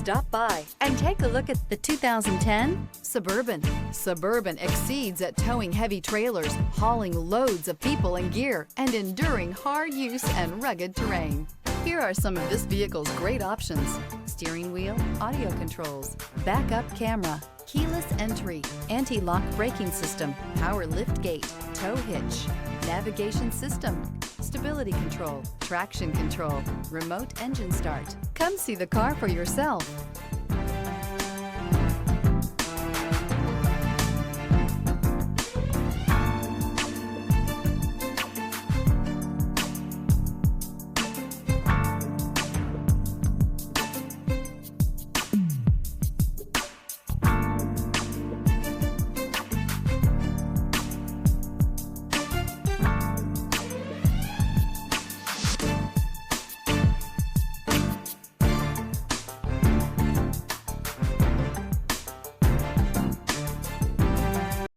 Stop by and take a look at the 2010 Suburban. Suburban exceeds at towing heavy trailers, hauling loads of people and gear, and enduring hard use and rugged terrain. Here are some of this vehicle's great options: steering wheel audio controls, backup camera, keyless entry, anti-lock braking system, power lift gate, tow hitch, navigation system, stability control, traction control, remote engine start. Come see the car for yourself.